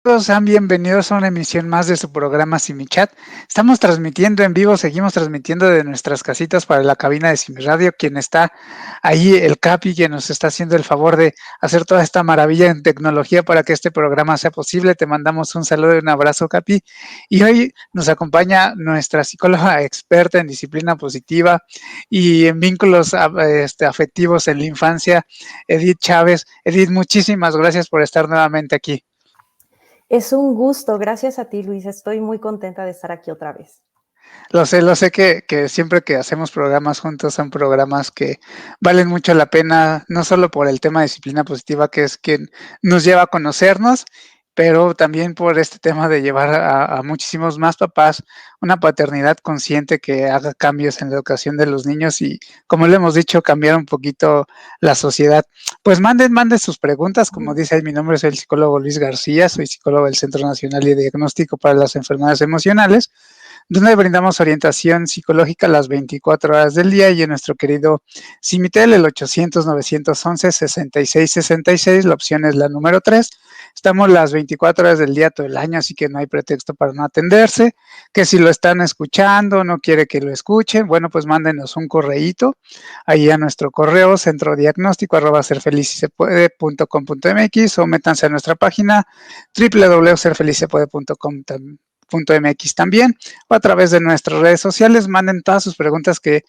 Todos sean bienvenidos a una emisión más de su programa Simichat. Estamos transmitiendo en vivo, seguimos transmitiendo de nuestras casitas para la cabina de Simiradio. Quien está ahí, el Capi, quien nos está haciendo el favor de hacer toda esta maravilla en tecnología para que este programa sea posible. Te mandamos un saludo y un abrazo, Capi. Y hoy nos acompaña nuestra psicóloga experta en disciplina positiva y en vínculos afectivos en la infancia, Edith Chávez. Edith, muchísimas gracias por estar nuevamente aquí. Es un gusto, gracias a ti, Luis. Estoy muy contenta de estar aquí otra vez. Lo sé que siempre que hacemos programas juntos son programas que valen mucho la pena, no solo por el tema de disciplina positiva, que es quien nos lleva a conocernos, pero también por este tema de llevar a muchísimos más papás una paternidad consciente que haga cambios en la educación de los niños y, como le hemos dicho, cambiar un poquito la sociedad. Pues manden sus preguntas, como dice ahí, mi nombre es el psicólogo Luis García, soy psicólogo del Centro Nacional de Diagnóstico para las Enfermedades Emocionales, donde brindamos orientación psicológica las 24 horas del día, y en nuestro querido Simitel, el 800-911-6666, la opción es la número 3. Estamos las 24 horas del día todo el año, así que no hay pretexto para no atenderse, que si lo están escuchando, no quiere que lo escuchen, bueno, pues mándenos un correíto ahí a nuestro correo centrodiagnóstico@serfelicisepuede.com.mx, o métanse a nuestra página www.serfelicisepuede.com.mx también, o a través de nuestras redes sociales. Manden todas sus preguntas que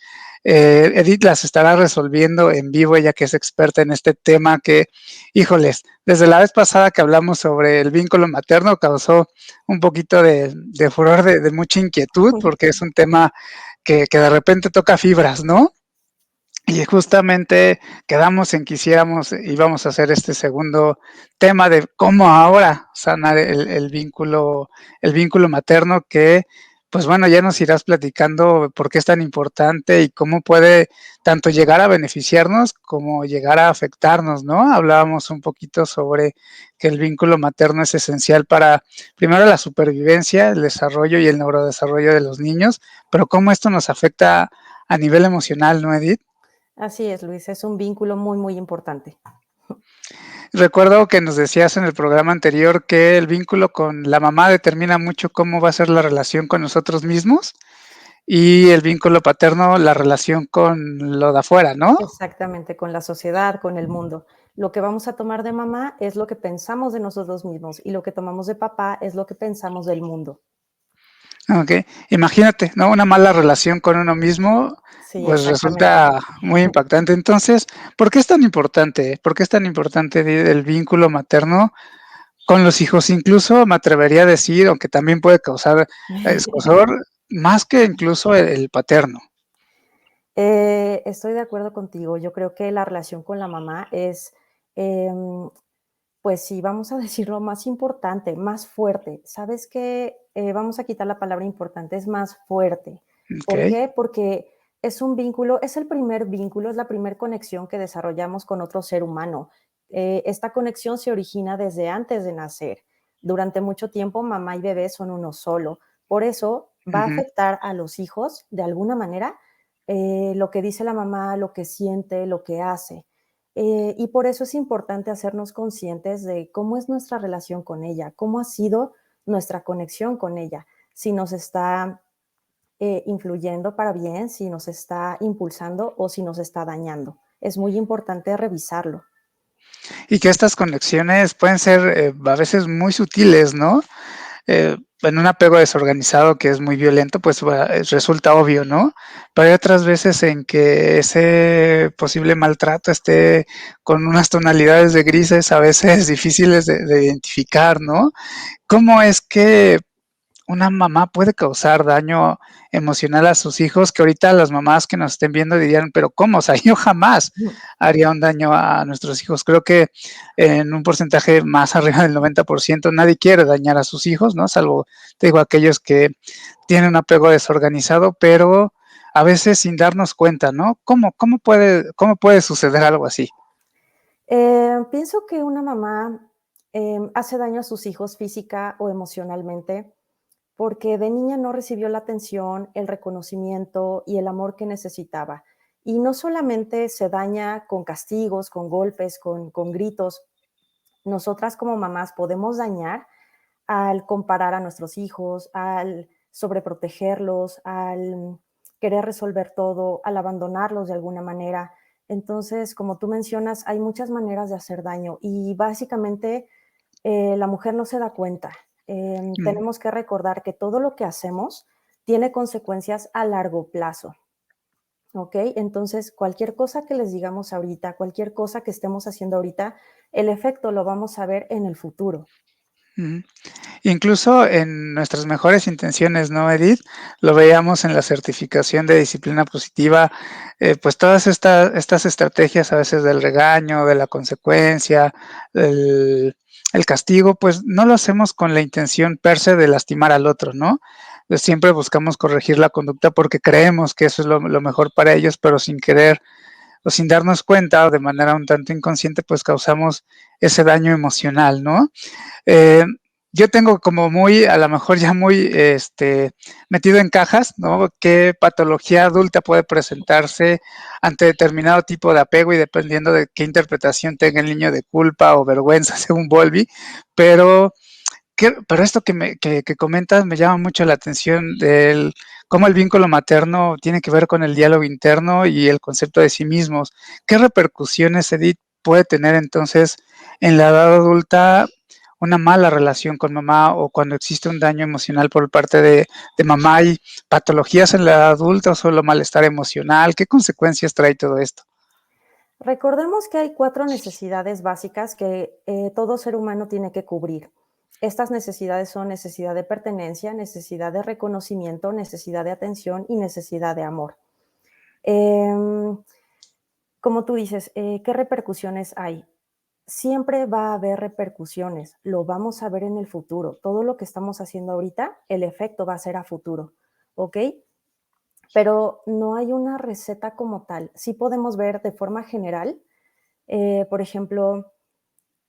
Edith las estará resolviendo en vivo, ella que es experta en este tema que, híjoles, desde la vez pasada que hablamos sobre el vínculo materno causó un poquito de furor, de mucha inquietud, porque es un tema que de repente toca fibras, ¿no? Y justamente quedamos en que íbamos a hacer este segundo tema de cómo ahora sanar el vínculo materno, que, pues bueno, ya nos irás platicando por qué es tan importante y cómo puede tanto llegar a beneficiarnos como llegar a afectarnos, ¿no? Hablábamos un poquito sobre que el vínculo materno es esencial para, primero, la supervivencia, el desarrollo y el neurodesarrollo de los niños, pero cómo esto nos afecta a nivel emocional, ¿no, Edith? Así es, Luis, es un vínculo muy, muy importante. Recuerdo que nos decías en el programa anterior que el vínculo con la mamá determina mucho cómo va a ser la relación con nosotros mismos, y el vínculo paterno, la relación con lo de afuera, ¿no? Exactamente, con la sociedad, con el mundo. Lo que vamos a tomar de mamá es lo que pensamos de nosotros mismos y lo que tomamos de papá es lo que pensamos del mundo. Ok, imagínate, ¿no? Una mala relación con uno mismo, Sí, pues exactamente. resulta muy impactante. Entonces, ¿por qué es tan importante? ¿Por qué es tan importante el vínculo materno con los hijos? Incluso me atrevería a decir, aunque también puede causar escozor, más que incluso el paterno. Estoy de acuerdo contigo. Yo creo que la relación con la mamá es, em, pues sí, vamos a decirlo, más importante, más fuerte. ¿Sabes qué? Vamos a quitar la palabra importante, es más fuerte. Ok. ¿Por qué? Porque es un vínculo, es el primer vínculo, es la primera conexión que desarrollamos con otro ser humano. Esta conexión se origina desde antes de nacer. Durante mucho tiempo, mamá y bebé son uno solo. Por eso va a Ujú. afectar a los hijos de alguna manera, lo que dice la mamá, lo que siente, lo que hace. Y por eso es importante hacernos conscientes de cómo es nuestra relación con ella, cómo ha sido nuestra conexión con ella, si nos está influyendo para bien, si nos está impulsando o si nos está dañando. Es muy importante revisarlo. Y que estas conexiones pueden ser a veces muy sutiles, ¿no? En un apego desorganizado que es muy violento, pues resulta obvio, ¿no? Pero hay otras veces en que ese posible maltrato esté con unas tonalidades de grises a veces difíciles de identificar, ¿no? ¿Cómo es que una mamá puede causar daño emocional a sus hijos? Que ahorita las mamás que nos estén viendo dirían, pero ¿cómo? O sea, yo jamás haría un daño a nuestros hijos. Creo que en un porcentaje más arriba del 90% nadie quiere dañar a sus hijos, ¿no? Salvo, te digo, aquellos que tienen un apego desorganizado, pero a veces sin darnos cuenta, ¿no? Cómo puede suceder algo así? Pienso que una mamá hace daño a sus hijos física o emocionalmente porque de niña no recibió la atención, el reconocimiento y el amor que necesitaba. Y no solamente se daña con castigos, con golpes, con gritos. Nosotras como mamás podemos dañar al comparar a nuestros hijos, al sobreprotegerlos, al querer resolver todo, al abandonarlos de alguna manera. Entonces, como tú mencionas, hay muchas maneras de hacer daño y básicamente la mujer no se da cuenta. Mm. Tenemos que recordar que todo lo que hacemos tiene consecuencias a largo plazo. ¿Ok? Entonces, cualquier cosa que les digamos ahorita, cualquier cosa que estemos haciendo ahorita, el efecto lo vamos a ver en el futuro. Ujú. Incluso en nuestras mejores intenciones, ¿no, Edith? Lo veíamos en la certificación de disciplina positiva, pues todas estas estrategias a veces del regaño, de la consecuencia, el castigo, pues no lo hacemos con la intención per se de lastimar al otro, ¿no? Pues siempre buscamos corregir la conducta porque creemos que eso es lo mejor para ellos, pero sin querer o sin darnos cuenta o de manera un tanto inconsciente, pues causamos ese daño emocional, ¿no? Eh, yo tengo como muy, a lo mejor ya muy metido en cajas, ¿no? ¿Qué patología adulta puede presentarse ante determinado tipo de apego y dependiendo de qué interpretación tenga el niño de culpa o vergüenza, según Bowlby? Pero pero esto que comentas me llama mucho la atención del cómo el vínculo materno tiene que ver con el diálogo interno y el concepto de sí mismos. ¿Qué repercusiones, Edith, puede tener entonces en la edad adulta una mala relación con mamá o cuando existe un daño emocional por parte de mamá? ¿Hay patologías en la edad adulta o solo malestar emocional? ¿Qué consecuencias trae todo esto? Recordemos que hay 4 necesidades básicas que todo ser humano tiene que cubrir. Estas necesidades son necesidad de pertenencia, necesidad de reconocimiento, necesidad de atención y necesidad de amor. Em, Como tú dices, ¿qué repercusiones hay? Siempre va a haber repercusiones, lo vamos a ver en el futuro. Todo lo que estamos haciendo ahorita, el efecto va a ser a futuro, ¿ok? Pero no hay una receta como tal. Sí podemos ver de forma general, por ejemplo,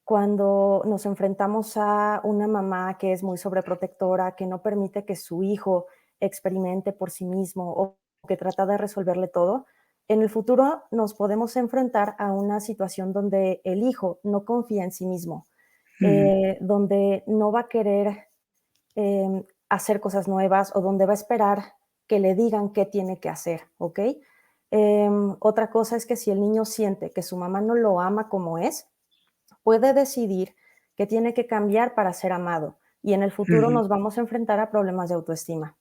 cuando nos enfrentamos a una mamá que es muy sobreprotectora, que no permite que su hijo experimente por sí mismo o que trata de resolverle todo, en el futuro nos podemos enfrentar a una situación donde el hijo no confía en sí mismo, Mm, donde no va a querer hacer cosas nuevas o donde va a esperar que le digan qué tiene que hacer, ¿ok? Otra cosa es que si el niño siente que su mamá no lo ama como es, puede decidir que tiene que cambiar para ser amado y en el futuro ujú, nos vamos a enfrentar a problemas de autoestima.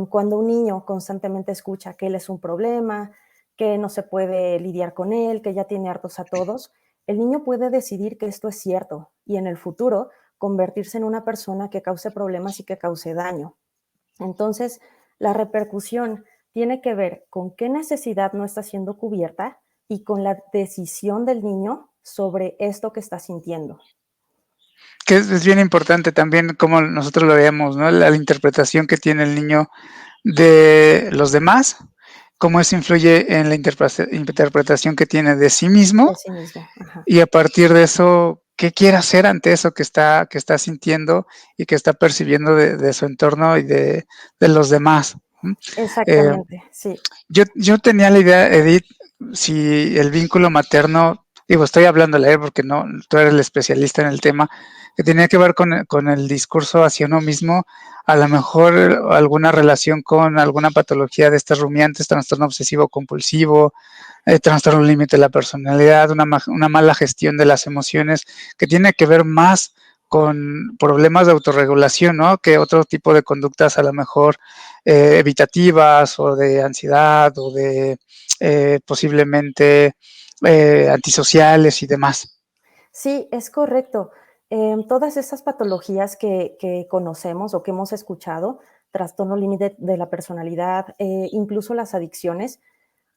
Cuando un niño constantemente escucha que él es un problema, que no se puede lidiar con él, que ya tiene hartos a todos, el niño puede decidir que esto es cierto y en el futuro convertirse en una persona que cause problemas y que cause daño. Entonces, la repercusión tiene que ver con qué necesidad no está siendo cubierta y con la decisión del niño sobre esto que está sintiendo. que es bien importante también como nosotros lo veamos, ¿no? La interpretación que tiene el niño de los demás, cómo eso influye en la interpretación que tiene de sí mismo De sí mismo. Ajá. y a partir de eso, qué quiere hacer ante eso que está sintiendo y que está percibiendo de su entorno y de los demás. Eh, Exactamente, sí. yo tenía la idea, Edith, si el vínculo materno, digo, estoy hablándole, porque no, tú eres el especialista en el tema, que tenía que ver con el discurso hacia uno mismo, a lo mejor alguna relación con alguna patología de estas rumiantes, trastorno obsesivo compulsivo, trastorno límite de la personalidad, una mala gestión de las emociones, que tiene que ver más con problemas de autorregulación, ¿no? Que otro tipo de conductas a lo mejor evitativas o de ansiedad o de posiblemente antisociales y demás. Sí, es correcto. Todas estas patologías que conocemos o que hemos escuchado, trastorno límite de la personalidad, incluso las adicciones,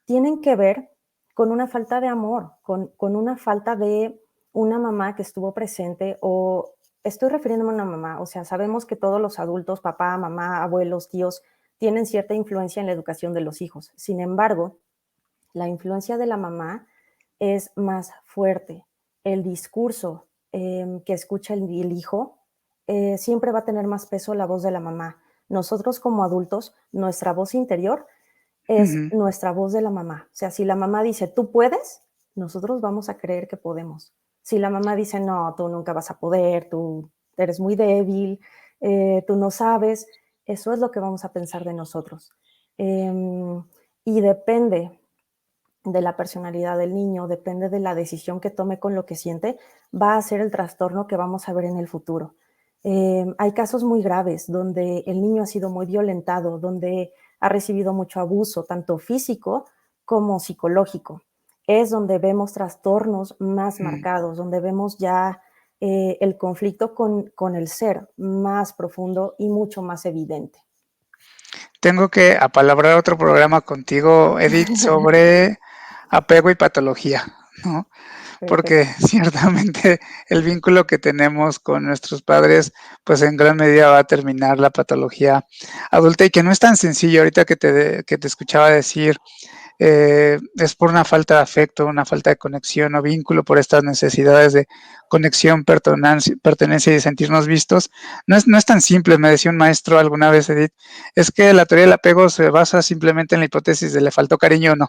tienen que ver con una falta de amor, con una falta de una mamá que estuvo presente o estoy refiriéndome a una mamá, o sea, sabemos que todos los adultos, papá, mamá, abuelos, tíos, tienen cierta influencia en la educación de los hijos. Sin embargo, la influencia de la mamá es más fuerte. El discurso que escucha el hijo siempre va a tener más peso la voz de la mamá. Nosotros como adultos, nuestra voz interior es Ujú. nuestra voz de la mamá. O sea, si la mamá dice, tú puedes, nosotros vamos a creer que podemos. Si la mamá dice, no, tú nunca vas a poder, tú eres muy débil, tú no sabes, eso es lo que vamos a pensar de nosotros. Y depende de la personalidad del niño, depende de la decisión que tome con lo que siente, va a ser el trastorno que vamos a ver en el futuro. Hay casos muy graves donde el niño ha sido muy violentado, donde ha recibido mucho abuso, tanto físico como psicológico. Es donde vemos trastornos más Mm. marcados, donde vemos ya el conflicto con el ser más profundo y mucho más evidente. Tengo que apalabrar otro programa contigo, Edith, sobre apego y patología, ¿no? Porque Perfecto. ciertamente el vínculo que tenemos con nuestros padres, pues en gran medida va a terminar la patología adulta y que no es tan sencillo ahorita que te escuchaba decir, es por una falta de afecto, una falta de conexión o vínculo, por estas necesidades de conexión, pertenencia y sentirnos vistos. No es tan simple, me decía un maestro alguna vez, Edith, es que la teoría del apego se basa simplemente en la hipótesis de le faltó cariño o no.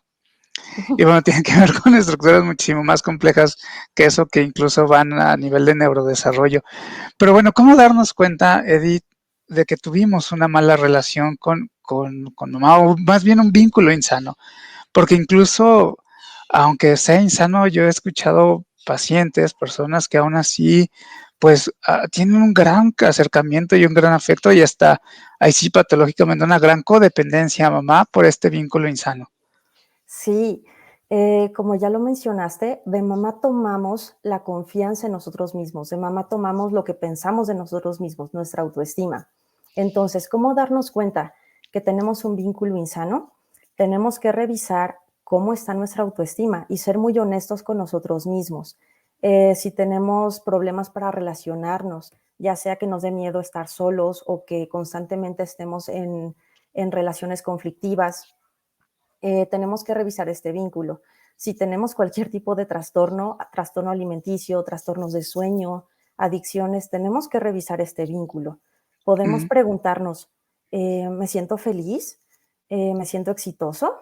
Y bueno, tiene que ver con estructuras muchísimo más complejas que eso, que incluso van a nivel de neurodesarrollo. Pero bueno, ¿cómo darnos cuenta, Edith, de que tuvimos una mala relación con mamá, o más bien un vínculo insano? Porque incluso, aunque sea insano, yo he escuchado pacientes, personas que aún así, pues tienen un gran acercamiento y un gran afecto y hasta, ahí sí patológicamente, una gran codependencia a mamá por este vínculo insano. Sí, como ya lo mencionaste, de mamá tomamos la confianza en nosotros mismos, de mamá tomamos lo que pensamos de nosotros mismos, nuestra autoestima. Entonces, ¿cómo darnos cuenta que tenemos un vínculo insano? Tenemos que revisar cómo está nuestra autoestima y ser muy honestos con nosotros mismos. Si tenemos problemas para relacionarnos, ya sea que nos dé miedo estar solos o que constantemente estemos en relaciones conflictivas, tenemos que revisar este vínculo. Si tenemos cualquier tipo de trastorno, trastorno alimenticio, trastornos de sueño, adicciones, tenemos que revisar este vínculo. Podemos Mm. preguntarnos, ¿me siento feliz? ¿Me siento exitoso?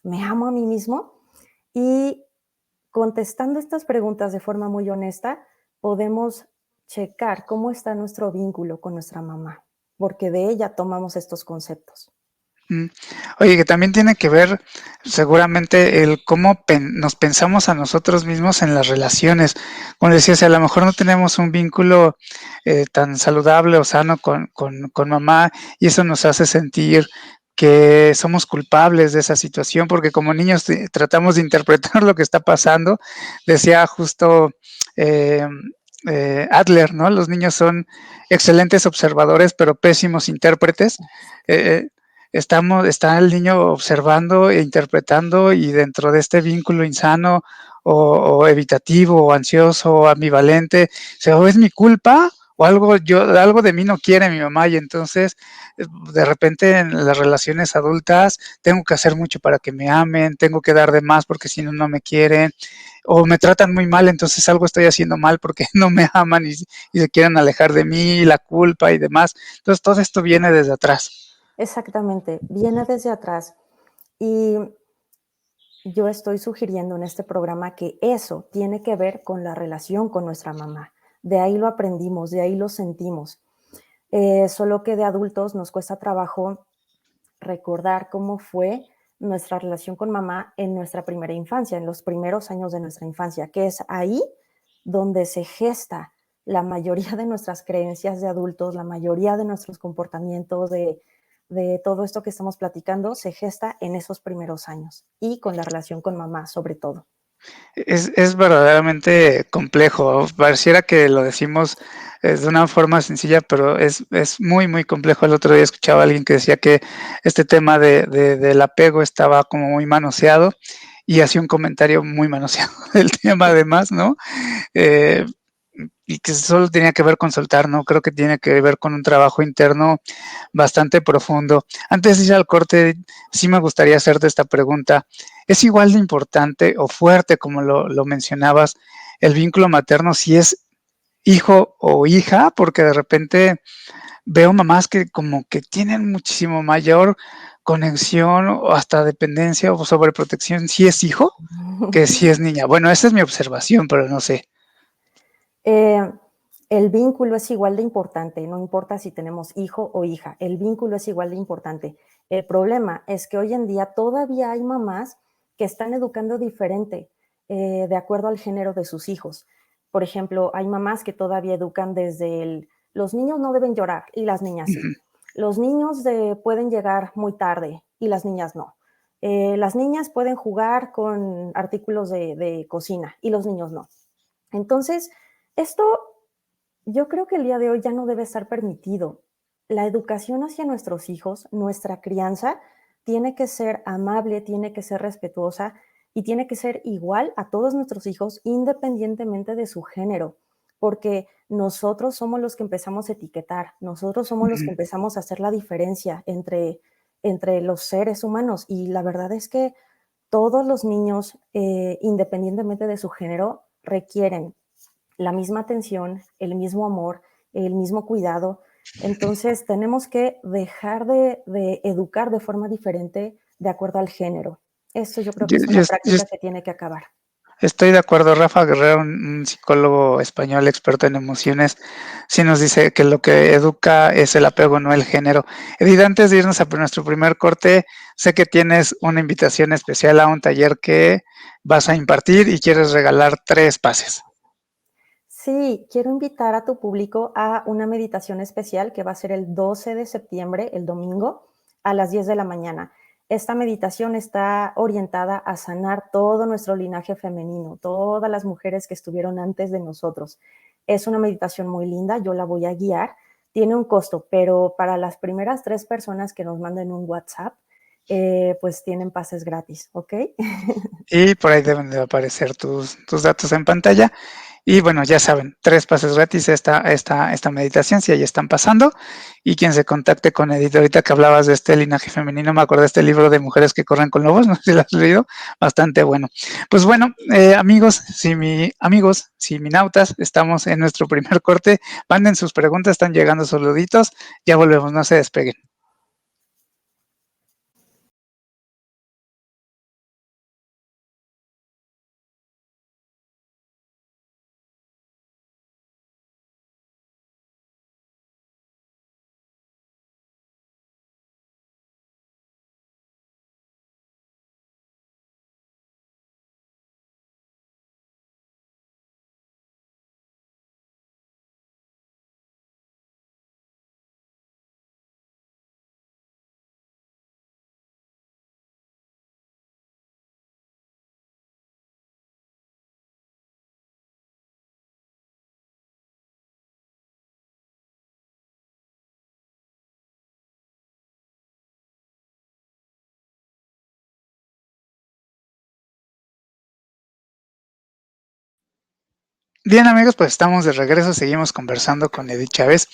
¿Me amo a mí mismo? Y contestando estas preguntas de forma muy honesta, podemos checar cómo está nuestro vínculo con nuestra mamá, porque de ella tomamos estos conceptos. Mm. Oye, que también tiene que ver seguramente el cómo nos pensamos a nosotros mismos en las relaciones. Como decías, a lo mejor no tenemos un vínculo tan saludable o sano con mamá y eso nos hace sentir que somos culpables de esa situación porque como niños tratamos de interpretar lo que está pasando. Decía justo eh, Adler, ¿no? Los niños son excelentes observadores pero pésimos intérpretes. Eh, está el niño observando e interpretando y dentro de este vínculo insano o evitativo o ansioso o ambivalente, o es mi culpa o algo de mí no quiere mi mamá y entonces de repente en las relaciones adultas tengo que hacer mucho para que me amen, tengo que dar de más porque si no, no me quieren o me tratan muy mal, entonces algo estoy haciendo mal porque no me aman y se quieren alejar de mí, la culpa y demás. Entonces todo esto viene desde atrás. Exactamente, viene desde atrás. Y yo estoy sugiriendo en este programa que eso tiene que ver con la relación con nuestra mamá. De ahí lo aprendimos, de ahí lo sentimos. Solo que de adultos nos cuesta trabajo recordar cómo fue nuestra relación con mamá en nuestra primera infancia, en los primeros años de nuestra infancia, que es ahí donde se gesta la mayoría de nuestras creencias de adultos, la mayoría de nuestros comportamientos, de todo esto que estamos platicando, se gesta en esos primeros años y con la relación con mamá sobre todo. Es verdaderamente complejo. Pareciera que lo decimos de una forma sencilla, pero es muy, muy complejo. El otro día escuchaba a alguien que decía que este tema del apego estaba como muy manoseado y hacía un comentario muy manoseado del tema además, ¿no? Eh, y que solo tenía que ver con soltar, ¿no? Creo que tiene que ver con un trabajo interno bastante profundo. Antes de ir al corte, sí me gustaría hacerte esta pregunta. ¿Es igual de importante o fuerte, como lo mencionabas, el vínculo materno si es hijo o hija? Porque de repente veo mamás que como que tienen muchísimo mayor conexión o hasta dependencia o sobreprotección si es hijo que si es niña. Bueno, esa es mi observación, pero no sé. El vínculo es igual de importante, no importa si tenemos hijo o hija, el vínculo es igual de importante. El problema es que hoy en día todavía hay mamás que están educando diferente de acuerdo al género de sus hijos. Por ejemplo, hay mamás que todavía educan desde los niños no deben llorar y las niñas sí. Ujú. Los niños pueden llegar muy tarde y las niñas no. Las niñas pueden jugar con artículos de cocina y los niños no. Entonces, esto yo creo que el día de hoy ya no debe estar permitido. La educación hacia nuestros hijos, nuestra crianza, tiene que ser amable, tiene que ser respetuosa y tiene que ser igual a todos nuestros hijos independientemente de su género, porque nosotros somos los que empezamos a etiquetar, nosotros somos los que Ujú. empezamos a hacer la diferencia entre los seres humanos y la verdad es que todos los niños, independientemente de su género, requieren la misma atención, el mismo amor, el mismo cuidado. Entonces tenemos que dejar de educar de forma diferente de acuerdo al género. Eso yo creo que Yo, es yo una es- yo práctica que tiene que acabar. estoy de acuerdo. Rafa Guerrero, un psicólogo español experto en emociones, sí nos dice que lo que educa es el apego, no el género. Edith, antes de irnos a nuestro primer corte, sé que tienes una invitación especial a un taller que vas a impartir y quieres regalar 3 pases. Sí, quiero invitar a tu público a una meditación especial que va a ser el 12 de septiembre, el domingo, a las 10 de la mañana. Esta meditación está orientada a sanar todo nuestro linaje femenino, todas las mujeres que estuvieron antes de nosotros. Es una meditación muy linda, yo la voy a guiar. Tiene un costo, pero para las primeras 3 personas que nos manden un WhatsApp, pues tienen pases gratis, ¿ok? Y por ahí deben de aparecer tus datos en pantalla. Y bueno, ya saben, 3 pases gratis esta meditación, si ahí están pasando. Y quien se contacte con Edith, ahorita que hablabas de este linaje femenino, me acordé de este libro de Mujeres que corren con lobos, no sé si lo has leído, bastante bueno. Pues bueno, amigos, siminautas, estamos en nuestro primer corte. Manden sus preguntas, están llegando saluditos. Ya volvemos, no se despeguen. Bien amigos, pues estamos de regreso, seguimos conversando con Edith Chávez.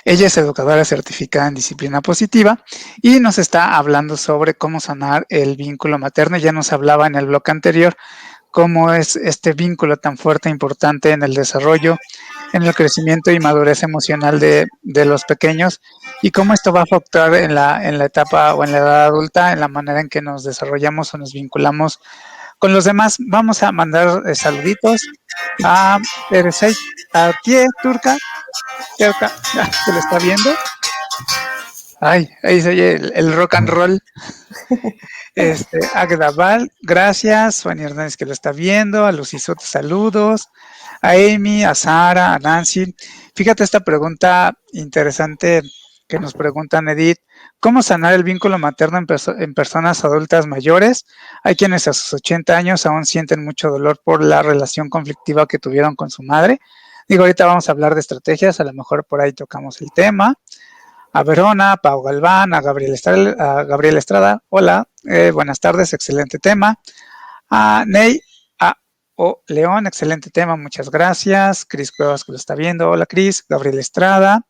Ella es educadora certificada en disciplina positiva y nos está hablando sobre cómo sanar el vínculo materno. Ya nos hablaba en el bloque anterior cómo es este vínculo tan fuerte e importante en el desarrollo, en el crecimiento y madurez emocional de los pequeños y cómo esto va a afectar en la etapa o en la edad adulta, en la manera en que nos desarrollamos o nos vinculamos con los demás. Vamos a mandar saluditos a Eresey, a Tie, Turca, Terca, que lo está viendo. Ay, ahí se oye el rock and roll. Agdaval, gracias. Juan Hernández que lo está viendo. A Lucy Soto, saludos. A Amy, a Sara, a Nancy. Fíjate esta pregunta interesante que nos preguntan, Edith. ¿Cómo sanar el vínculo materno en personas adultas mayores? Hay quienes a sus 80 años aún sienten mucho dolor por la relación conflictiva que tuvieron con su madre. Digo, ahorita vamos a hablar de estrategias, a lo mejor por ahí tocamos el tema. A Verona, a Pau Galván, a Gabriel Estrada, hola, buenas tardes, excelente tema. A Ney, a O León, excelente tema, muchas gracias. Cris Cuevas que lo está viendo, hola Cris, Gabriel Estrada.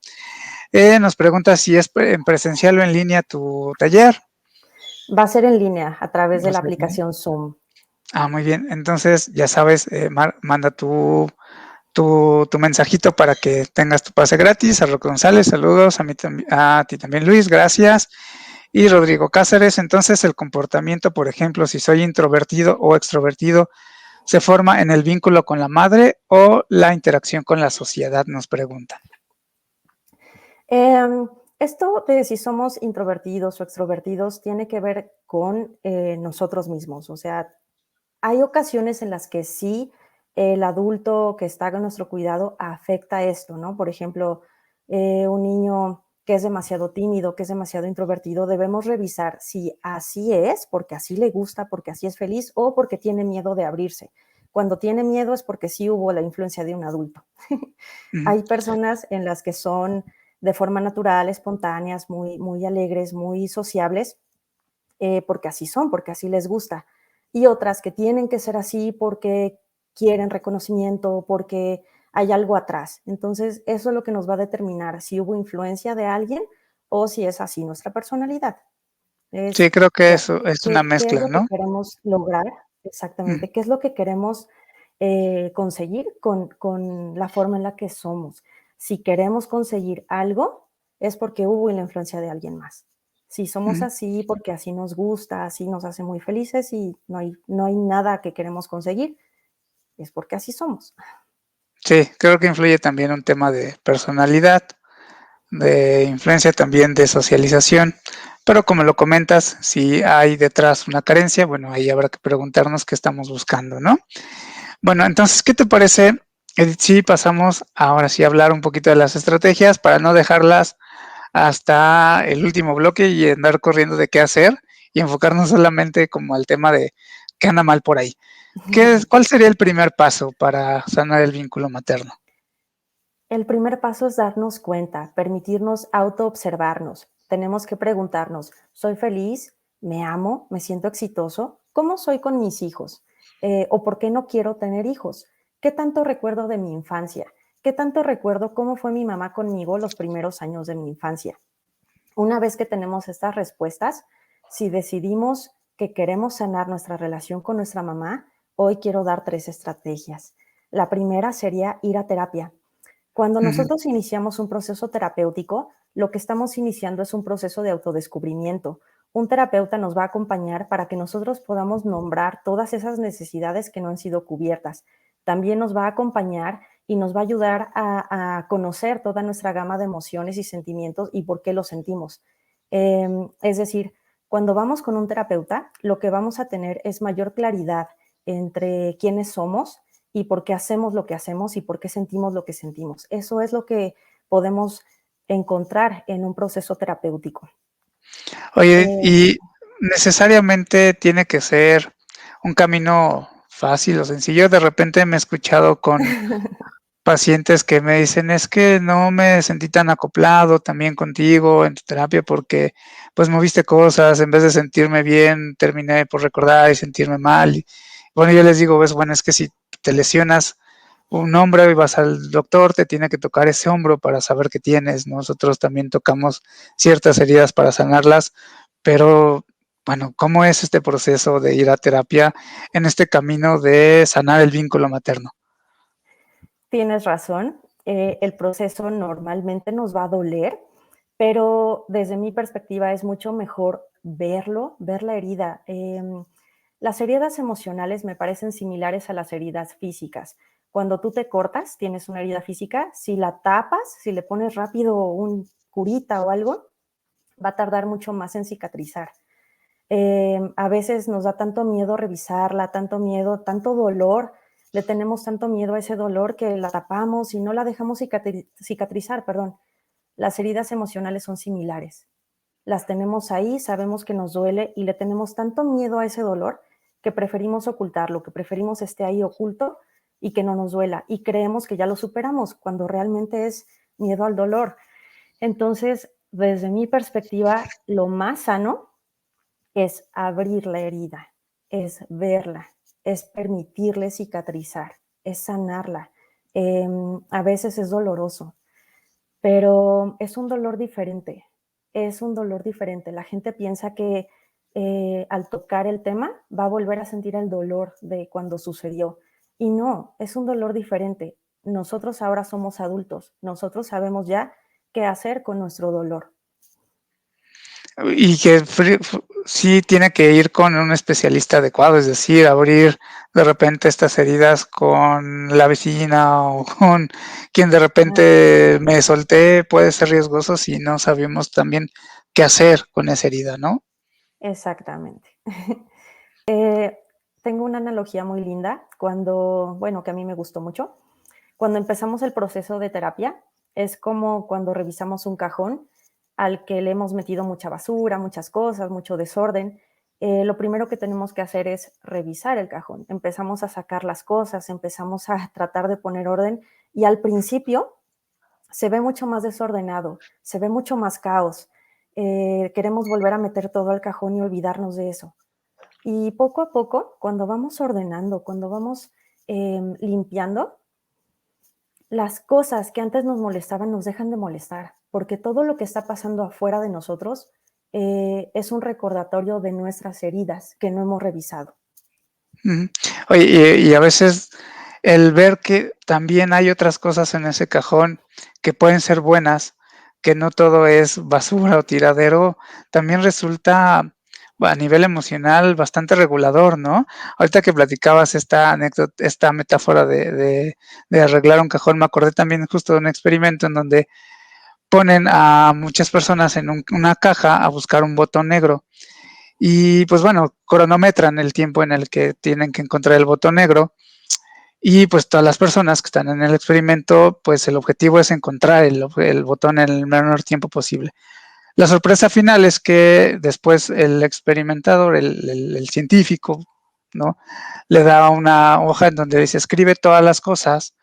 Nos pregunta si es en presencial o en línea tu taller. Va a ser en línea a través de No la sé, aplicación Zoom. muy bien, entonces ya sabes, manda tu mensajito para que tengas tu pase gratis. A Roque González, saludos, a ti también Luis, gracias. Y Rodrigo Cáceres, entonces el comportamiento, por ejemplo, si soy introvertido o extrovertido, se forma en el vínculo con la madre o la interacción con la sociedad, nos preguntan. Esto de si somos introvertidos o extrovertidos tiene que ver con nosotros mismos. O sea, hay ocasiones en las que sí el adulto que está a nuestro cuidado afecta esto, ¿no? Por ejemplo, un niño que es demasiado tímido, que es demasiado introvertido, debemos revisar si así es, porque así le gusta, porque así es feliz o porque tiene miedo de abrirse. Cuando tiene miedo es porque sí hubo la influencia de un adulto. Ujú, Hay personas en las que son de forma natural, espontáneas, muy, muy alegres, muy sociables, porque así son, porque así les gusta. Y otras que tienen que ser así porque quieren reconocimiento, porque hay algo atrás. Entonces, eso es lo que nos va a determinar si hubo influencia de alguien o si es así nuestra personalidad. sí, Es creo que ver eso es una qué es mezcla, lo que ¿no? queremos lograr Ujú, exactamente, qué es lo que queremos conseguir con la forma en la que somos. Si queremos conseguir algo, es porque hubo la influencia de alguien más. Si somos ujú. así porque así nos gusta, así nos hace muy felices y no hay nada que queremos conseguir, es porque así somos. Sí, creo que influye también un tema de personalidad, de influencia también de socialización, pero como lo comentas, si hay detrás una carencia, bueno, ahí habrá que preguntarnos qué estamos buscando, ¿no? Bueno, entonces, ¿qué te parece, Edith, si pasamos ahora sí a hablar un poquito de las estrategias para no dejarlas hasta el último bloque y andar corriendo de qué hacer y enfocarnos solamente como al tema de qué anda mal por ahí? ¿Cuál sería el primer paso para sanar el vínculo materno? El primer paso es darnos cuenta, permitirnos autoobservarnos. Tenemos que preguntarnos, ¿soy feliz? ¿Me amo? ¿Me siento exitoso? ¿Cómo soy con mis hijos? ¿O por qué no quiero tener hijos? ¿Qué tanto recuerdo de mi infancia? ¿Qué tanto recuerdo cómo fue mi mamá conmigo los primeros años de mi infancia? Una vez que tenemos estas respuestas, si decidimos que queremos sanar nuestra relación con nuestra mamá, hoy quiero dar 3 estrategias. La primera sería ir a terapia. Cuando Ujú, nosotros iniciamos un proceso terapéutico, lo que estamos iniciando es un proceso de autodescubrimiento. Un terapeuta nos va a acompañar para que nosotros podamos nombrar todas esas necesidades que no han sido cubiertas. También nos va a acompañar y nos va a ayudar a conocer toda nuestra gama de emociones y sentimientos y por qué los sentimos. Es decir, cuando vamos con un terapeuta, lo que vamos a tener es mayor claridad entre quiénes somos, y por qué hacemos lo que hacemos y por qué sentimos lo que sentimos. Eso es lo que podemos encontrar en un proceso terapéutico. oye, Eh, ¿y necesariamente tiene que ser un camino fácil o sencillo? De repente me he escuchado con pacientes que me dicen: "Es que no me sentí tan acoplado también contigo en tu terapia porque, pues, moviste cosas, en vez de sentirme bien, terminé por recordar y sentirme mal". Y bueno, yo les digo: "Pues, bueno, es que si te lesionas un hombro y vas al doctor, te tiene que tocar ese hombro para saber qué tienes. Nosotros también tocamos ciertas heridas para sanarlas, pero bueno, ¿cómo es este proceso de ir a terapia en este camino de sanar el vínculo materno?". Tienes razón, el proceso normalmente nos va a doler, pero desde mi perspectiva es mucho mejor verlo, ver la herida. Las heridas emocionales me parecen similares a las heridas físicas. Cuando tú te cortas, tienes una herida física, si la tapas, si le pones rápido un curita o algo, va a tardar mucho más en cicatrizar. A veces nos da tanto miedo revisarla, tanto miedo, tanto dolor, le tenemos tanto miedo a ese dolor que la tapamos y no la dejamos cicatrizar, perdón. Las heridas emocionales son similares. Las tenemos ahí, sabemos que nos duele y le tenemos tanto miedo a ese dolor que preferimos ocultarlo, que preferimos esté ahí oculto y que no nos duela. Y creemos que ya lo superamos cuando realmente es miedo al dolor. Entonces, desde mi perspectiva, lo más sano es abrir la herida, es verla, es permitirle cicatrizar, es sanarla. A veces es doloroso, pero es un dolor diferente, es un dolor diferente. La gente piensa que al tocar el tema va a volver a sentir el dolor de cuando sucedió. Y no, es un dolor diferente. Nosotros ahora somos adultos, nosotros sabemos ya qué hacer con nuestro dolor. Y que sí tiene que ir con un especialista adecuado, es decir, abrir de repente estas heridas con la vecina o con quien de Claro, repente me solté, puede ser riesgoso si no sabemos también qué hacer con esa herida, ¿no? exactamente. Eh, tengo una analogía muy linda cuando, bueno, que a mí me gustó mucho. Cuando empezamos el proceso de terapia, es como cuando revisamos un cajón al que le hemos metido mucha basura, muchas cosas, mucho desorden. Lo primero que tenemos que hacer es revisar el cajón. Empezamos a sacar las cosas, empezamos a tratar de poner orden y al principio se ve mucho más desordenado, se ve mucho más caos. Queremos volver a meter todo al cajón y olvidarnos de eso. Y poco a poco, cuando vamos ordenando, cuando vamos limpiando, las cosas que antes nos molestaban nos dejan de molestar, porque todo lo que está pasando afuera de nosotros es un recordatorio de nuestras heridas que no hemos revisado. Ujú. Oye, y a veces el ver que también hay otras cosas en ese cajón que pueden ser buenas, que no todo es basura o tiradero, también resulta a nivel emocional bastante regulador, ¿no? Ahorita que platicabas esta anécdota, esta metáfora de arreglar un cajón, me acordé también justo de un experimento en donde ponen a muchas personas en una caja a buscar un botón negro y pues bueno, cronometran el tiempo en el que tienen que encontrar el botón negro y pues todas las personas que están en el experimento, pues el objetivo es encontrar el botón en el menor tiempo posible. La sorpresa final es que después el experimentador, el científico, ¿no? Le da una hoja en donde dice, escribe todas las cosas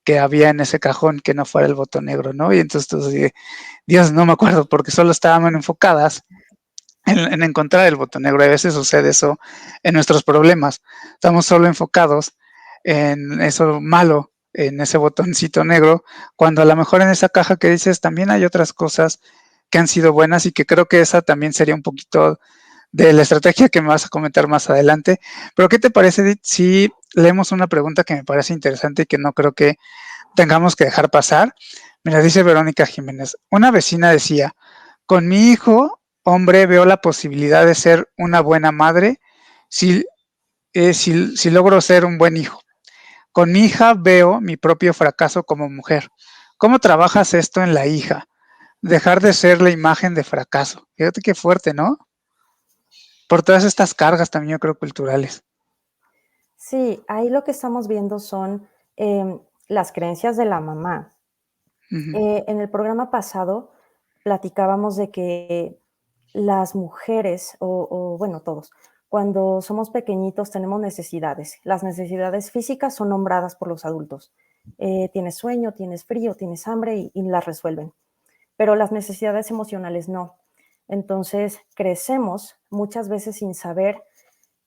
que había en ese cajón que no fuera el botón negro, ¿no? Y entonces tú dices, Dios, no me acuerdo porque solo estaban enfocadas en encontrar el botón negro. A veces sucede eso en nuestros problemas. Estamos solo enfocados en eso malo, en ese botoncito negro, cuando a lo mejor en esa caja que dices también hay otras cosas que han sido buenas y que creo que esa también sería un poquito de la estrategia que me vas a comentar más adelante. Pero ¿qué te parece, Edith, si leemos una pregunta que me parece interesante y que no creo que tengamos que dejar pasar? Mira, dice Verónica Jiménez, una vecina decía, con mi hijo, hombre, veo la posibilidad de ser una buena madre si, si logro ser un buen hijo. Con mi hija veo mi propio fracaso como mujer. ¿Cómo trabajas esto en la hija? Dejar de ser la imagen de fracaso. Fíjate qué fuerte, ¿no? Por todas estas cargas también yo creo culturales. Sí, ahí lo que estamos viendo son las creencias de la mamá. Ujú, En el programa pasado platicábamos de que las mujeres, bueno, todos, cuando somos pequeñitos tenemos necesidades. Las necesidades físicas son nombradas por los adultos. Tienes sueño, tienes frío, tienes hambre y las resuelven. Pero las necesidades emocionales no. Entonces crecemos muchas veces sin saber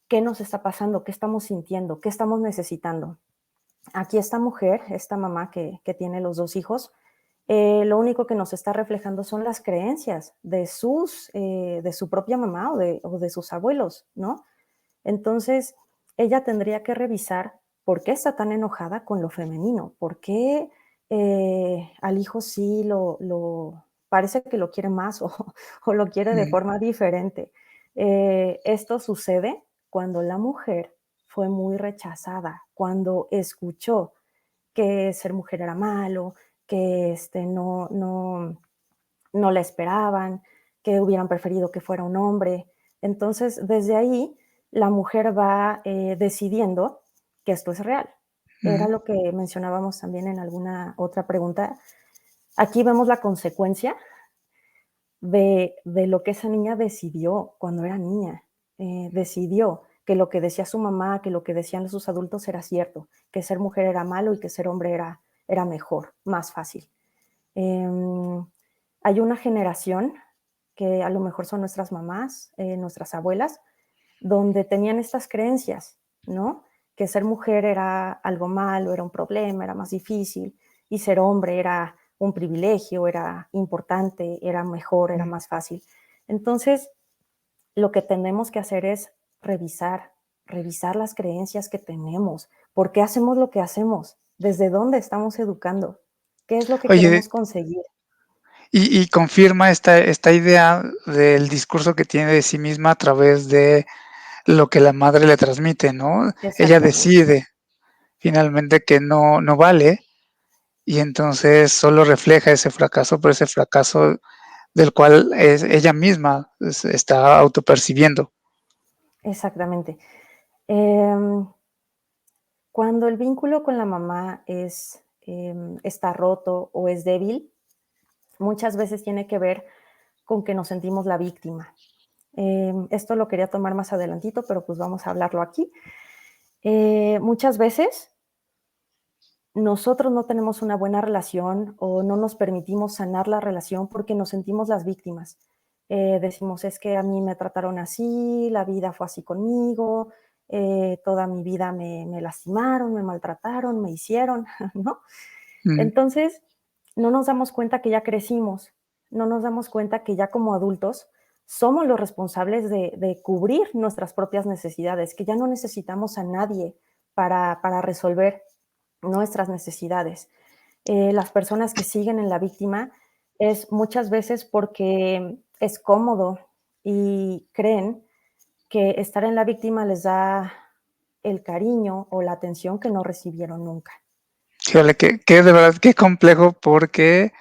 qué nos está pasando, qué estamos sintiendo, qué estamos necesitando. Aquí esta mujer, esta mamá que tiene los dos hijos, lo único que nos está reflejando son las creencias de su propia mamá o de sus abuelos, ¿no? Entonces, ella tendría que revisar por qué está tan enojada con lo femenino, por qué al hijo sí parece que lo quiere más o lo quiere de ujú, forma diferente. Esto sucede cuando la mujer fue muy rechazada, cuando escuchó que ser mujer era malo, que no la esperaban, que hubieran preferido que fuera un hombre. Entonces, desde ahí, la mujer va decidiendo que esto es real. Era ujú. lo que mencionábamos también en alguna otra pregunta. Aquí vemos la consecuencia de lo que esa niña decidió cuando era niña. Decidió que lo que decía su mamá, que lo que decían sus adultos era cierto, que ser mujer era malo y que ser hombre era mejor, más fácil. Em, Hay una generación que a lo mejor son nuestras mamás, nuestras abuelas, donde tenían estas creencias, ¿no? Que ser mujer era algo malo, era un problema, era más difícil, y ser hombre era un privilegio, era importante, era mejor, era más fácil. Entonces, lo que tenemos que hacer es revisar, revisar las creencias que tenemos. ¿Por qué hacemos lo que hacemos? ¿Desde dónde estamos educando? ¿Qué es lo que Oye, queremos conseguir? Y confirma esta idea del discurso que tiene de sí misma a través de lo que la madre le transmite, ¿no? Ella Exactamente, decide finalmente que no vale y entonces solo refleja ese fracaso, pero ese fracaso del cual ella misma está autopercibiendo. exactamente. Em, Cuando el vínculo con la mamá está roto o es débil, muchas veces tiene que ver con que nos sentimos la víctima. Esto lo quería tomar más adelantito, pero pues vamos a hablarlo aquí. Muchas veces nosotros no tenemos una buena relación o no nos permitimos sanar la relación porque nos sentimos las víctimas. Decimos, es que a mí me trataron así, la vida fue así conmigo, toda mi vida me lastimaron, me maltrataron, me hicieron, ¿no? Mm, Entonces, no nos damos cuenta que ya crecimos, no nos damos cuenta que ya como adultos somos los responsables de cubrir nuestras propias necesidades, que ya no necesitamos a nadie para resolver nuestras necesidades. Las personas que siguen en la víctima es muchas veces porque es cómodo y creen que estar en la víctima les da el cariño o la atención que no recibieron nunca. Híjole, que de verdad, qué complejo, porque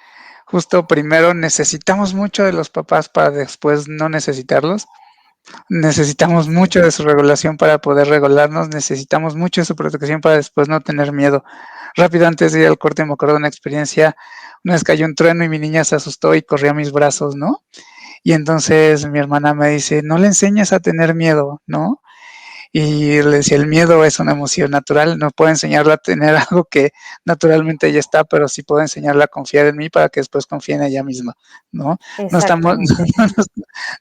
justo primero necesitamos mucho de los papás para después no necesitarlos. Necesitamos Así mucho es. de su regulación para poder regularnos, necesitamos mucho de su protección para después no tener miedo. Rápido antes de ir al corte me acuerdo de una experiencia, una vez cayó un trueno y mi niña se asustó y corrió a mis brazos, ¿no? Y entonces mi hermana me dice, no le enseñes a tener miedo, ¿no? Y le decía, el miedo es una emoción natural, no puedo enseñarla a tener algo que naturalmente ella está, pero sí puedo enseñarla a confiar en mí para que después confíe en ella misma, ¿no? No estamos, Exactamente.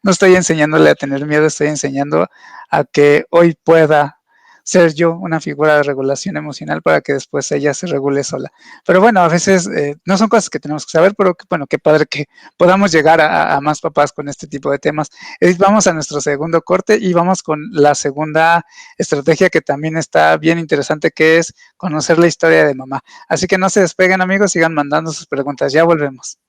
no estoy enseñándole a tener miedo, estoy enseñando a que hoy pueda ser yo una figura de regulación emocional para que después ella se regule sola. Pero bueno, a veces no son cosas que tenemos que saber, pero bueno, qué padre que podamos llegar a más papás con este tipo de temas. Edith, vamos a nuestro segundo corte y vamos con la segunda estrategia que también está bien interesante, que es conocer la historia de mamá. Así que no se despeguen, amigos, sigan mandando sus preguntas. Ya volvemos.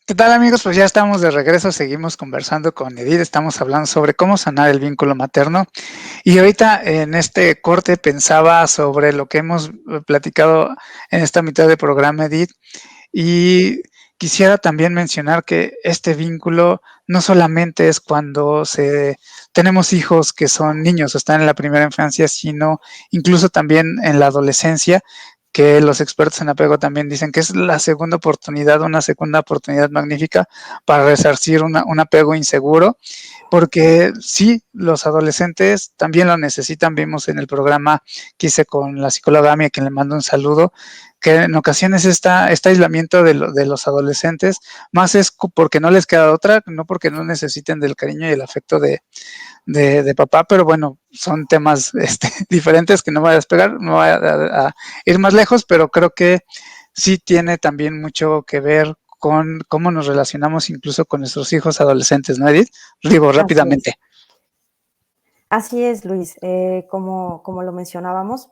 ¿Qué tal, amigos? Pues ya estamos de regreso, seguimos conversando con Edith, estamos hablando sobre cómo sanar el vínculo materno. Y ahorita en este corte pensaba sobre lo que hemos platicado en esta mitad de programa, Edith, y quisiera también mencionar que este vínculo no solamente es cuando tenemos hijos que son niños o están en la primera infancia, sino incluso también en la adolescencia, que los expertos en apego también dicen que es la segunda oportunidad, una segunda oportunidad magnífica para resarcir un apego inseguro, porque sí, los adolescentes también lo necesitan. Vimos en el programa que hice con la psicóloga Ami, a quien le mando un saludo, que en ocasiones este aislamiento de los adolescentes más es porque no les queda otra, no porque no necesiten del cariño y el afecto de papá, pero bueno, son temas diferentes que no voy a despegar, no voy a ir más lejos, pero creo que sí tiene también mucho que ver con cómo nos relacionamos incluso con nuestros hijos adolescentes, ¿no, Edith? Digo Así es. rápidamente. Así es, Luis. Como lo mencionábamos,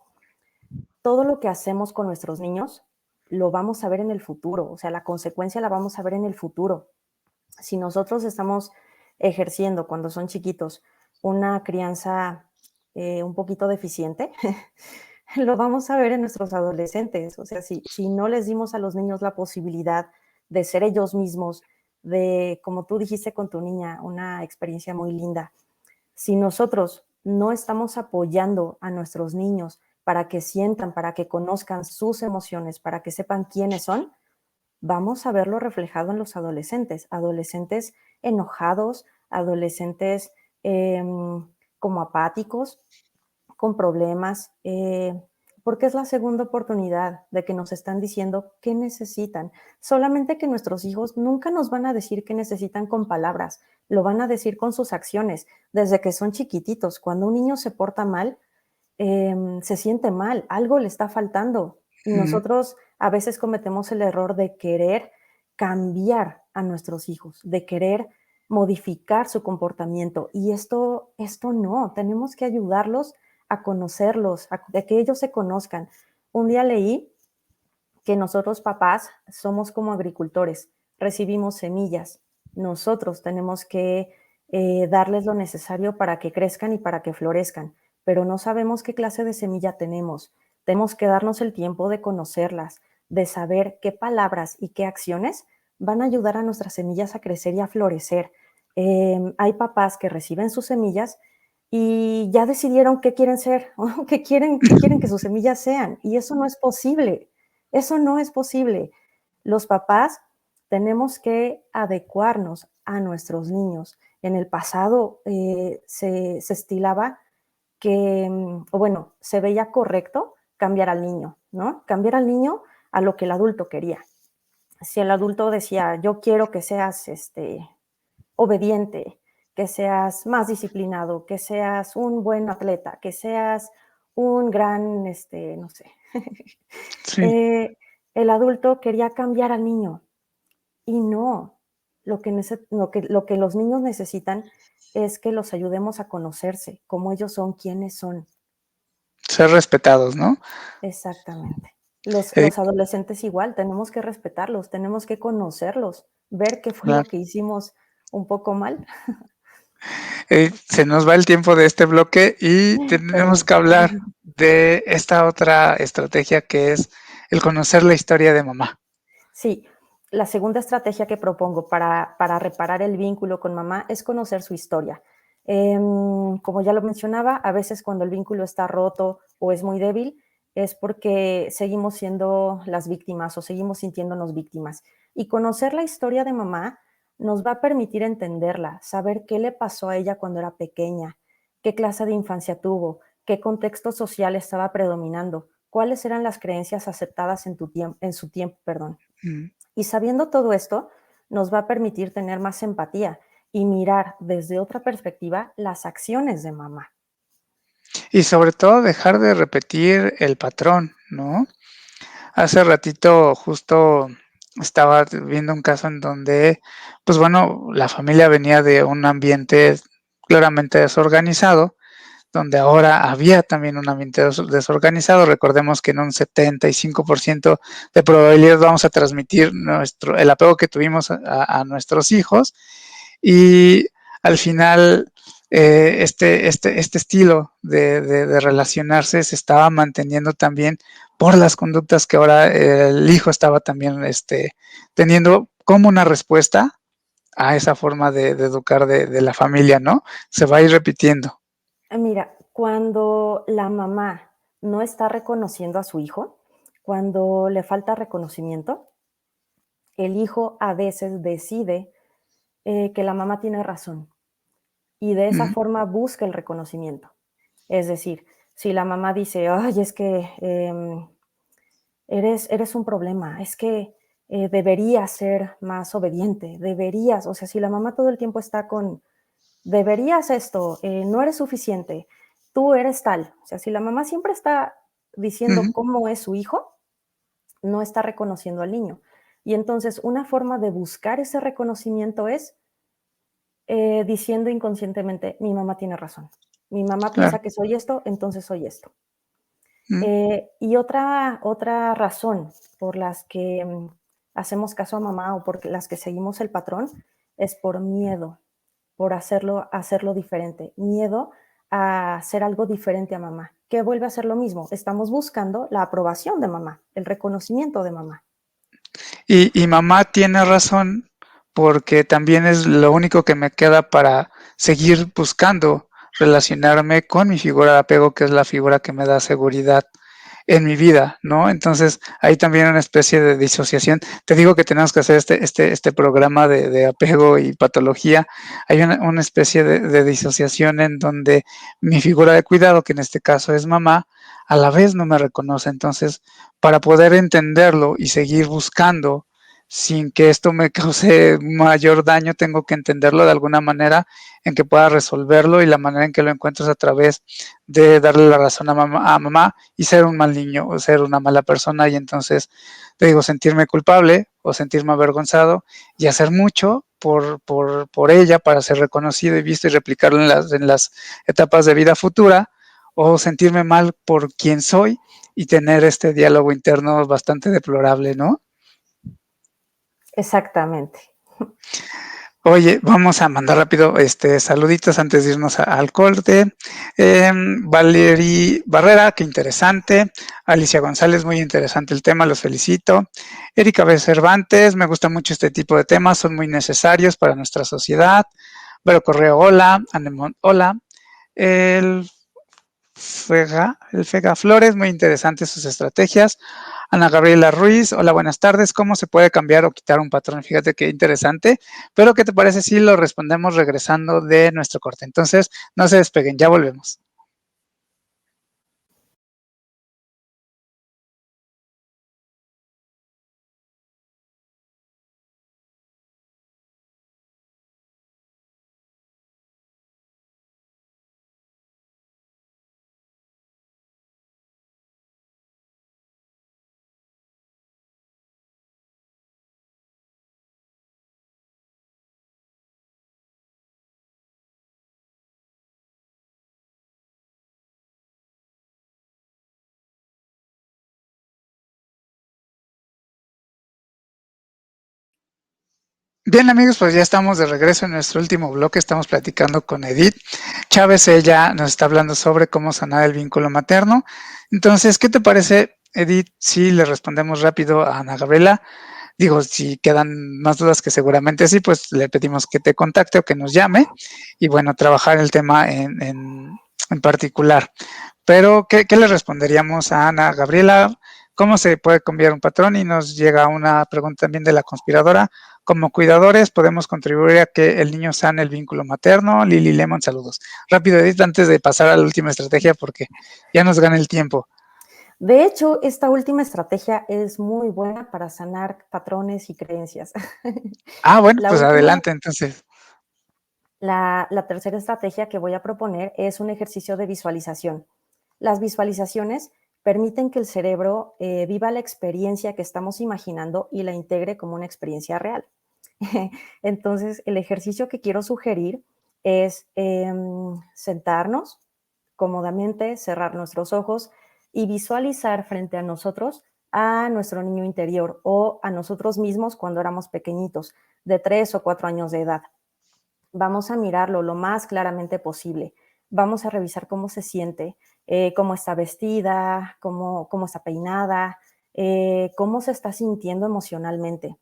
todo lo que hacemos con nuestros niños lo vamos a ver en el futuro, o sea, la consecuencia la vamos a ver en el futuro. Si nosotros estamos ejerciendo cuando son chiquitos una crianza un poquito deficiente, lo vamos a ver en nuestros adolescentes. O sea, si no les dimos a los niños la posibilidad de ser ellos mismos, de, como tú dijiste con tu niña, una experiencia muy linda, si nosotros no estamos apoyando a nuestros niños para que sientan, para que conozcan sus emociones, para que sepan quiénes son, vamos a verlo reflejado en los adolescentes. Adolescentes enojados, adolescentes como apáticos, con problemas, porque es la segunda oportunidad de que nos están diciendo qué necesitan. Solamente que nuestros hijos nunca nos van a decir qué necesitan con palabras, lo van a decir con sus acciones, desde que son chiquititos. Cuando un niño se porta mal, se siente mal, algo le está faltando. Y Ujú. nosotros a veces cometemos el error de querer cambiar a nuestros hijos, de querer modificar su comportamiento. Y esto no, tenemos que ayudarlos a conocerlos, a que ellos se conozcan. Un día leí que nosotros papás somos como agricultores, recibimos semillas. Nosotros tenemos que darles lo necesario para que crezcan y para que florezcan, pero no sabemos qué clase de semilla tenemos. Tenemos que darnos el tiempo de conocerlas, de saber qué palabras y qué acciones van a ayudar a nuestras semillas a crecer y a florecer. Hay papás que reciben sus semillas y ya decidieron qué quieren ser, qué quieren que sus semillas sean, y eso no es posible. Eso no es posible. Los papás tenemos que adecuarnos a nuestros niños. En el pasado se estilaba que, o bueno, se veía correcto cambiar al niño, ¿no? Cambiar al niño a lo que el adulto quería. Si el adulto decía, yo quiero que seas obediente, que seas más disciplinado, que seas un buen atleta, que seas un gran, no sé, Sí, eh, el adulto quería cambiar al niño y no. Lo que los niños necesitan es que los ayudemos a conocerse, cómo ellos son, quiénes son. ser respetados, ¿no? Exactamente. Los, Eh, los adolescentes igual, tenemos que respetarlos, tenemos que conocerlos, ver qué fue lo claro. que hicimos un poco mal. Se nos va el tiempo de este bloque y tenemos Perdón. que hablar de esta otra estrategia que es el conocer la historia de mamá. Sí, la segunda estrategia que propongo para reparar el vínculo con mamá es conocer su historia. Como ya lo mencionaba, a veces cuando el vínculo está roto o es muy débil, es porque seguimos siendo las víctimas o seguimos sintiéndonos víctimas. Y conocer la historia de mamá nos va a permitir entenderla, saber qué le pasó a ella cuando era pequeña, qué clase de infancia tuvo, qué contexto social estaba predominando, cuáles eran las creencias aceptadas en su tiempo, perdón. Mm. Y sabiendo todo esto, nos va a permitir tener más empatía y mirar desde otra perspectiva las acciones de mamá. Y sobre todo dejar de repetir el patrón, ¿no? Hace ratito justo estaba viendo un caso en donde, pues bueno, la familia venía de un ambiente claramente desorganizado, donde ahora había también un ambiente desorganizado. Recordemos que en un 75% de probabilidad vamos a transmitir el apego que tuvimos a nuestros hijos y al final este estilo de relacionarse se estaba manteniendo también por las conductas que ahora el hijo estaba también teniendo como una respuesta a esa forma de educar de la familia, ¿no? Se va a ir repitiendo. Mira, cuando la mamá no está reconociendo a su hijo, cuando le falta reconocimiento, el hijo a veces decide que la mamá tiene razón y de esa Mm, forma busca el reconocimiento. Es decir, si la mamá dice, ay, es que eres un problema, es que deberías ser más obediente, deberías, o sea, si la mamá todo el tiempo está con, deberías esto, no eres suficiente, tú eres tal, o sea, si la mamá siempre está diciendo mm, cómo es su hijo, no está reconociendo al niño. Y entonces una forma de buscar ese reconocimiento es diciendo inconscientemente, mi mamá tiene razón, mi mamá claro. piensa que soy esto, entonces soy esto. Mm. Y otra razón por las que hacemos caso a mamá o por las que seguimos el patrón es por miedo, por hacerlo diferente, miedo a hacer algo diferente a mamá, que vuelve a ser lo mismo. Estamos buscando la aprobación de mamá, el reconocimiento de mamá. Y mamá tiene razón porque también es lo único que me queda para seguir buscando relacionarme con mi figura de apego, que es la figura que me da seguridad en mi vida, ¿no? Entonces, hay también una especie de disociación. Te digo que tenemos que hacer este programa de apego y patología. Hay una especie de disociación en donde mi figura de cuidado, que en este caso es mamá, a la vez no me reconoce. Entonces, para poder entenderlo y seguir buscando sin que esto me cause mayor daño, tengo que entenderlo de alguna manera en que pueda resolverlo, y la manera en que lo encuentro es a través de darle la razón a mamá y ser un mal niño o ser una mala persona, y entonces te digo, sentirme culpable o sentirme avergonzado y hacer mucho por ella para ser reconocido y visto y replicarlo en las etapas de vida futura, o sentirme mal por quien soy y tener este diálogo interno bastante deplorable, ¿no? Exactamente. Oye, vamos a mandar rápido saluditos antes de irnos al corte. Valerie Barrera, qué interesante. Alicia González, muy interesante el tema, los felicito. Erika B. Cervantes, me gusta mucho este tipo de temas, son muy necesarios para nuestra sociedad. Vero Correo, hola. Anemón, hola. El el Fega Flores, muy interesantes sus estrategias. Ana Gabriela Ruiz, hola, buenas tardes. ¿Cómo se puede cambiar o quitar un patrón? Fíjate qué interesante. Pero, ¿qué te parece si lo respondemos regresando de nuestro corte? Entonces, no se despeguen, ya volvemos. Bien, amigos, pues ya estamos de regreso en nuestro último bloque. Estamos platicando con Edith Chávez. Ella nos está hablando sobre cómo sanar el vínculo materno. Entonces, ¿qué te parece, Edith, si le respondemos rápido a Ana Gabriela? Digo, si quedan más dudas, que seguramente sí, pues le pedimos que te contacte o que nos llame y bueno, trabajar el tema en particular. Pero, ¿qué le responderíamos a Ana Gabriela? ¿Cómo se puede cambiar un patrón? Y nos llega una pregunta también de la conspiradora. Como cuidadores, podemos contribuir a que el niño sane el vínculo materno. Lili Lemon, saludos. Rápido, Edith, antes de pasar a la última estrategia, porque ya nos gana el tiempo. De hecho, esta última estrategia es muy buena para sanar patrones y creencias. Ah, bueno, La pues última, adelante, entonces. la tercera estrategia que voy a proponer es un ejercicio de visualización. Las visualizaciones permiten que el cerebro viva la experiencia que estamos imaginando y la integre como una experiencia real. Entonces, el ejercicio que quiero sugerir es sentarnos cómodamente, cerrar nuestros ojos y visualizar frente a nosotros a nuestro niño interior o a nosotros mismos cuando éramos pequeñitos, de 3 o 4 años de edad. Vamos a mirarlo lo más claramente posible. Vamos a revisar cómo se siente, cómo está vestida, cómo está peinada, cómo se está sintiendo emocionalmente.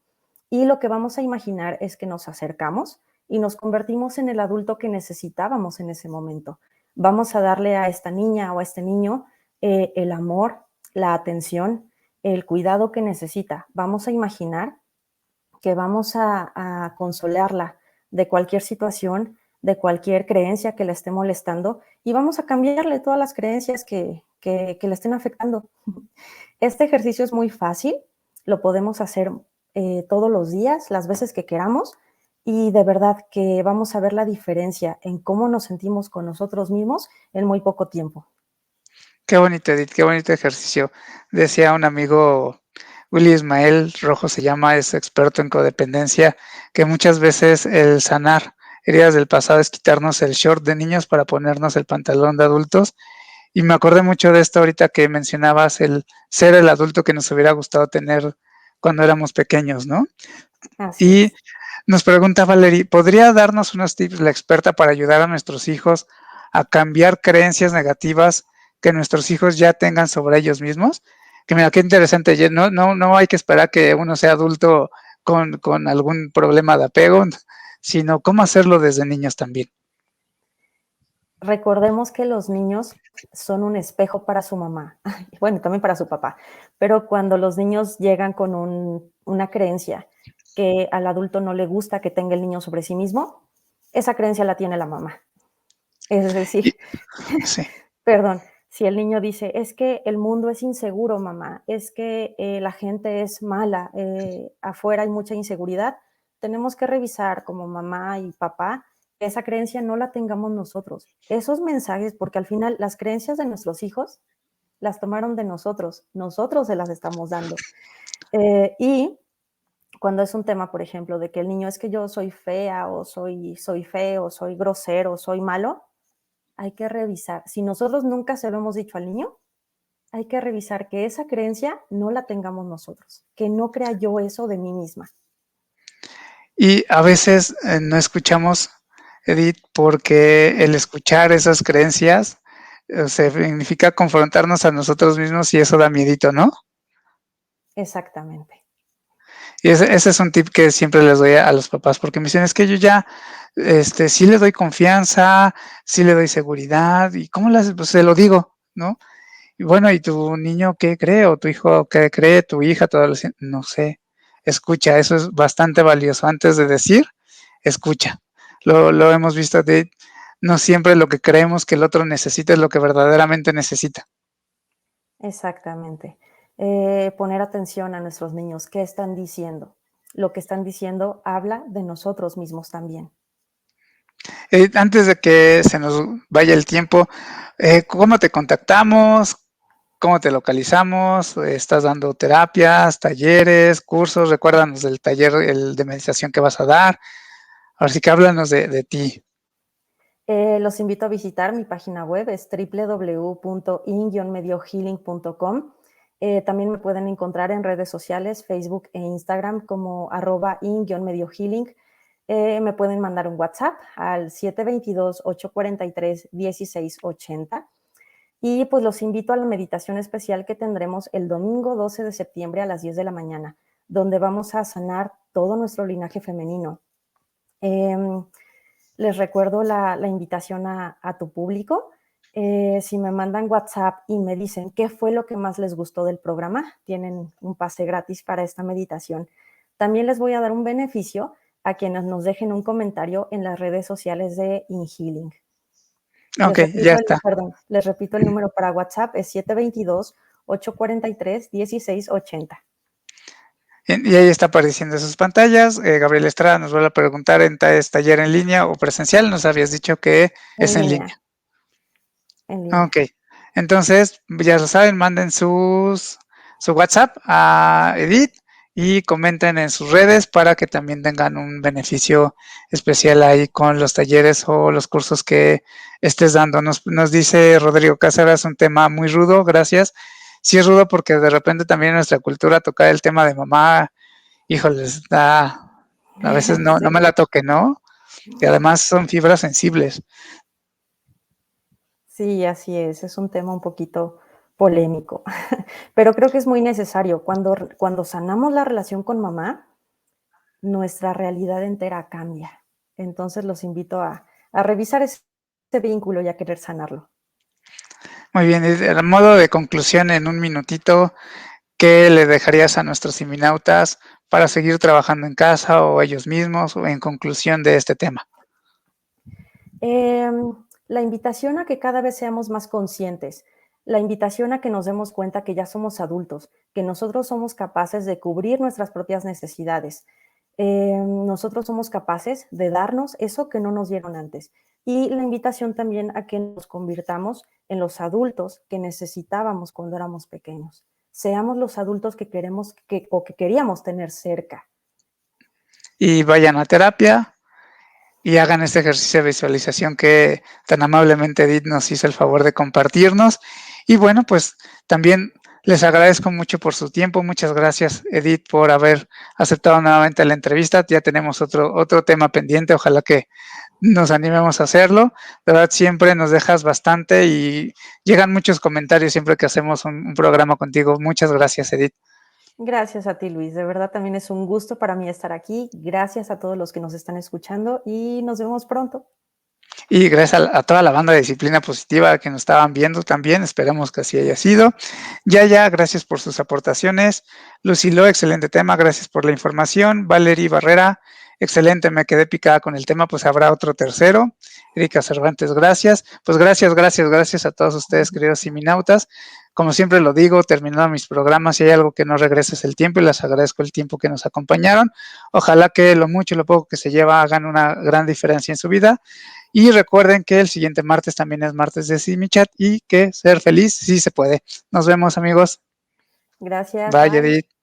Y lo que vamos a imaginar es que nos acercamos y nos convertimos en el adulto que necesitábamos en ese momento. Vamos a darle a esta niña o a este niño el amor, la atención, el cuidado que necesita. Vamos a imaginar que vamos a consolarla de cualquier situación, de cualquier creencia que la esté molestando y vamos a cambiarle todas las creencias que la estén afectando. Este ejercicio es muy fácil, lo podemos hacer todos los días, las veces que queramos, y de verdad que vamos a ver la diferencia en cómo nos sentimos con nosotros mismos en muy poco tiempo. Qué bonito, Edith, qué bonito ejercicio. Decía un amigo, Willy Ismael Rojo se llama, es experto en codependencia, que muchas veces el sanar heridas del pasado es quitarnos el short de niños para ponernos el pantalón de adultos. Y me acordé mucho de esto ahorita que mencionabas el ser el adulto que nos hubiera gustado tener cuando éramos pequeños, ¿no? Así Y es. nos pregunta Valerie, ¿podría darnos unos tips la experta para ayudar a nuestros hijos a cambiar creencias negativas que nuestros hijos ya tengan sobre ellos mismos? Que mira, qué interesante, no hay que esperar que uno sea adulto con algún problema de apego, sino cómo hacerlo desde niños también. recordemos que los niños son un espejo para su mamá, bueno, también para su papá, pero cuando los niños llegan con una creencia que al adulto no le gusta que tenga el niño sobre sí mismo, esa creencia la tiene la mamá. Es Y decir, sí. perdón, si el niño dice, es que el mundo es inseguro, mamá, es que la gente es mala, afuera hay mucha inseguridad, tenemos que revisar como mamá y papá que esa creencia no la tengamos nosotros. Esos mensajes, porque al final las creencias de nuestros hijos las tomaron de nosotros se las estamos dando. Y cuando es un tema, por ejemplo, de que el niño es que yo soy fea o soy feo, soy grosero, soy malo, hay que revisar. Si nosotros nunca se lo hemos dicho al niño, hay que revisar que esa creencia no la tengamos nosotros, que no crea yo eso de mí misma. Y a veces no escuchamos, Edith, porque el escuchar esas creencias significa confrontarnos a nosotros mismos y eso da miedito, ¿no? Exactamente. Y ese es un tip que siempre les doy a los papás, porque me dicen, es que yo ya, sí le doy confianza, sí le doy seguridad, y ¿cómo las, pues se lo digo, ¿no? Y bueno, ¿y tu niño qué cree? ¿O tu hijo qué cree? ¿Tu hija? Todo no sé. Escucha, eso es bastante valioso. Antes de decir, escucha. Lo hemos visto de no siempre lo que creemos que el otro necesita es lo que verdaderamente necesita. Exactamente. Poner atención a nuestros niños, qué están diciendo. Lo que están diciendo habla de nosotros mismos también. Antes de que se nos vaya el tiempo, ¿cómo te contactamos? ¿Cómo te localizamos? ¿Estás dando terapias, talleres, cursos? Recuérdanos del taller el de meditación que vas a dar. Ahora sí que háblanos de ti. Los invito a visitar mi página web, es www.in-mediohealing.com. También me pueden encontrar en redes sociales, Facebook e Instagram como @in-mediohealing. Me pueden mandar un WhatsApp al 722-843-1680. Y pues los invito a la meditación especial que tendremos el domingo 12 de septiembre a las 10 de la mañana, donde vamos a sanar todo nuestro linaje femenino. Les recuerdo la invitación a tu público. Si me mandan WhatsApp y me dicen qué fue lo que más les gustó del programa, tienen un pase gratis para esta meditación. También les voy a dar un beneficio a quienes nos dejen un comentario en las redes sociales de InHealing. Ok, ya está. Les repito el número para WhatsApp, es 722-843-1680. Y ahí está apareciendo sus pantallas. Gabriel Estrada nos vuelve a preguntar ¿es taller en línea o presencial? Nos habías dicho que En es en línea, línea. en línea. Ok, entonces ya lo saben, manden su WhatsApp a Edith y comenten en sus redes para que también tengan un beneficio especial ahí con los talleres o los cursos que estés dando. Nos dice Rodrigo Cáceres, un tema muy rudo, gracias. Sí es rudo porque de repente también en nuestra cultura tocar el tema de mamá, híjoles, a veces no me Sí. la toque, ¿no? Y además son fibras sensibles. Sí, así es un tema un poquito polémico, pero creo que es muy necesario. Cuando sanamos la relación con mamá, nuestra realidad entera cambia. Entonces los invito a revisar ese vínculo y a querer sanarlo. Muy bien, a modo de conclusión en un minutito, ¿qué le dejarías a nuestros seminautas para seguir trabajando en casa o ellos mismos o en conclusión de este tema? La invitación a que cada vez seamos más conscientes, la invitación a que nos demos cuenta que ya somos adultos, que nosotros somos capaces de cubrir nuestras propias necesidades. Nosotros somos capaces de darnos eso que no nos dieron antes. Y la invitación también a que nos convirtamos en los adultos que necesitábamos cuando éramos pequeños. Seamos los adultos que queremos o que queríamos tener cerca. Y vayan a terapia y hagan este ejercicio de visualización que tan amablemente Edith nos hizo el favor de compartirnos. Y bueno, pues también les agradezco mucho por su tiempo. Muchas gracias, Edith, por haber aceptado nuevamente la entrevista. Ya tenemos otro tema pendiente. Ojalá que nos animemos a hacerlo. De verdad, siempre nos dejas bastante y llegan muchos comentarios siempre que hacemos un programa contigo. Muchas gracias, Edith. Gracias a ti, Luis. De verdad también es un gusto para mí estar aquí. Gracias a todos los que nos están escuchando y nos vemos pronto. Y gracias a toda la banda de Disciplina Positiva que nos estaban viendo también, esperemos que así haya sido. Ya, gracias por sus aportaciones. Lucilo, excelente tema, gracias por la información. Valerie Barrera, excelente, me quedé picada con el tema, pues habrá otro tercero. Erika Cervantes, gracias. Pues gracias a todos ustedes, queridos siminautas. Como siempre lo digo, terminando mis programas, si hay algo que no regreses el tiempo, y les agradezco el tiempo que nos acompañaron. Ojalá que lo mucho y lo poco que se lleva hagan una gran diferencia en su vida. Y recuerden que el siguiente martes también es martes de Simichat y que ser feliz sí se puede. Nos vemos, amigos. Gracias, Bye, bye. Edith.